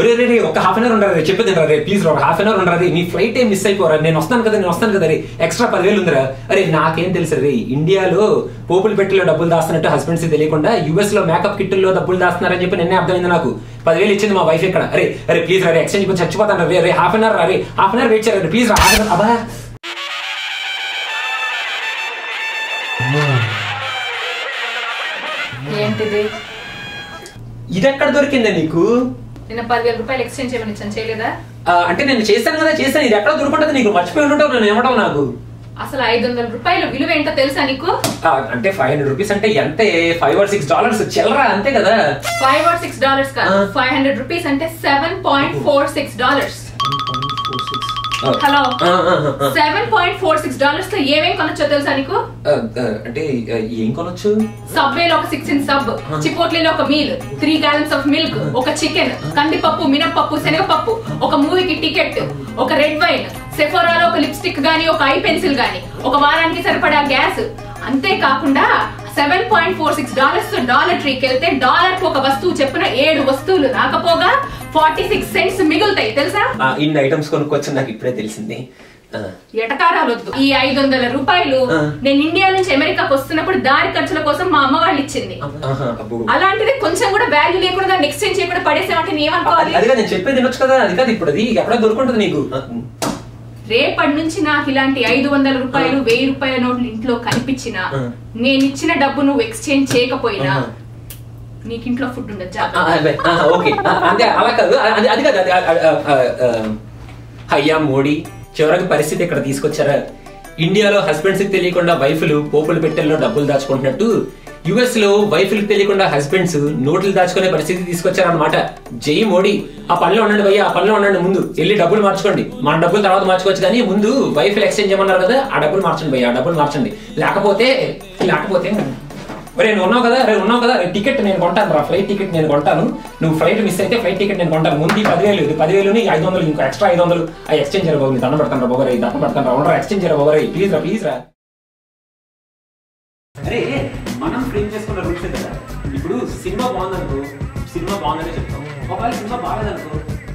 ఒరే రే ఒక half an hour ఉండరు రే, చెప్పేది రే ప్లీజ్ ఒక హాఫ్ అన్ అవర్ ఉండరు, నీ ఫ్లైట్ ఏం మిస్ అయిపోరా, నేను వస్తాను కదా రే, ఎక్స్ట్రా 10,000 ఉందిరా. అరే నాకేం తెలుసు రే, ఇండియాలో పోపుల పెట్టెలో డబ్బులు దాస్తున్నట్టు హస్బెండ్స్ తెలియకుండా యూఎస్ లో మేకప్ కిట్టుల్లో డబ్బులు దాస్తున్నారని చెప్పి నిన్నే అర్థమైంది నాకు. 10,000 ఇచ్చింది మా వైఫ్ ఇక్కడ. అరే ప్లీజ్ రే ఎక్స్చేంజ్ ఇప్పుడు చచ్చిపోతాను రే, half an hour half an hour wait చేయాలి ప్లీజ్ రా. అబ్బా ఏంటిది? ఇది ఎక్కడ దొరికిందా నీకు? నిన్న 10,000 రూపాయలు ఎక్స్చేంజ్ చేయమని ఇచ్చాను, చేయలేదా? అంటే నేను చేశాను కదా, చేశాను. ఇది ఎక్కడ దొరుకుంటుంది నీకు? మర్చిపోయి ఉంటావు నేను ఏమంటావు నాకు. అసలు 500 రూపాయలు విలువ ఏంటో తెలుసా నీకు? అంటే 500 రూపీస్ అంటే ఎంత? $5 or $6 చిల్లరా అంతే కదా. $5 or $6 కాదు, 500 రూపీస్ అంటే $7.46. హలో, $7.46 తో ఏమేం కొనొచ్చో తెలుసా నీకు? అంటే ఏం కొనొచ్చు? సబ్వేలో ఒక 6-inch సబ్, చిపోట్లీలో ఒక మీల్, 3 gallons ఆఫ్ మిల్క్, ఒక చికెన్, కందిపప్పు, మినపప్పు, శనగపప్పు, ఒక మూవీకి టికెట్, ఒక రెడ్ వైన్, సెఫోరాలో ఒక లిప్స్టిక్ గానీ, ఒక ఐ పెన్సిల్ గానీ, ఒక వారానికి సరిపడా గ్యాస్. అంతేకాకుండా $7.46 తో డాలర్ ట్రీకి వెళ్తే డాలర్ కు ఒక వస్తువు చెప్పున 7 వస్తువులు రాకపోగా 46 cents మిగులుతాయి తెలుసా? ఇన్ని ఐటమ్స్ కొనుక్కోవచ్చు నాకు ఇప్పుడే తెలిసింది. ఎటకారాలొద్దు. ఈ 500 రూపాయలు నేను ఇండియా నుంచి అమెరికాకు వస్తున్నప్పుడు దారి ఖర్చుల కోసం మా అమ్మ వాళ్ళు ఇచ్చింది. అలాంటిది కొంచెం కూడా వాల్యూ లేకుండా ఎక్స్చేంజ్ చేయకుండా పడేసామంటే నేనేమనుకోవాలి? అది నేను చెప్పేది వినొచ్చు కదా. అది కాదు ఇప్పుడు, అది ఎక్కడ దొరుకుంటుంది నీకు? రేపటి నుంచి నాకు ఇలాంటి 500 రూపాయలు 1000 రూపాయల నోట్లు ఇంట్లో కనిపించినా, నేను ఇచ్చిన డబ్బు నువ్వు ఎక్స్చేంజ్ చేయకపోయినా నీకు ఇంట్లో ఫుడ్ ఉండదు. అలా కాదు, అది కాదు. అయ్యా మోడీ, చివరికి పరిస్థితి ఇక్కడ తీసుకొచ్చారా? ఇండియాలో హస్బెండ్స్ కి తెలియకుండా వైఫ్లు పోపుల పెట్టెల్లో డబ్బులు దాచుకుంటున్నట్టు యుఎస్ లో వైఫ్లకు తెలియకుండా హస్బెండ్స్ నోట్లు దాచుకునే పరిస్థితి తీసుకొచ్చారనమాట. జై మోడీ. ఆ పనిలో ఉండండి భయ్య, ఆ పనిలో ఉండండి. ముందు వెళ్ళి డబ్బులు మార్చుకోండి. మన డబ్బులు తర్వాత మార్చుకోవచ్చు, కానీ ముందు వైఫ్లు ఎక్స్చేంజ్ చేయమన్నారు కదా, ఆ డబ్బులు మార్చండి భయ్య, ఆ డబ్బులు మార్చండి. లేకపోతే నువ్వు ఉన్నావు కదా టికెట్ నేను కొంటాను రా, ఫ్లైట్ టికెట్ నేను కొంటాను. నువ్వు ఫ్లైట్ మిస్ అయితే ఫ్లైట్ టికెట్ నేను కొంటాను. ముందు 10,000 500 ఇంకో ఎక్స్ట్రా 500 ఎక్స్చేంజ్ చేయరు బాబు, దండం పెడతాను రా బొగరై, దండం పెడతాను రా, ఉండరా ఎక్స్చేంజ్ చేయరు బొగరై, ప్లీజ్ రా. అరే మనం ఫ్రేమ్ చేసుకున్న రూల్స్ కదా. ఇప్పుడు సినిమా బాగుందనుకో, సినిమా బాగుందనే చెప్తాం. ఒకవేళ సినిమా బాగాలేదనుకో,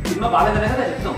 సినిమా బాగాలేదనే కదా చెప్తాం.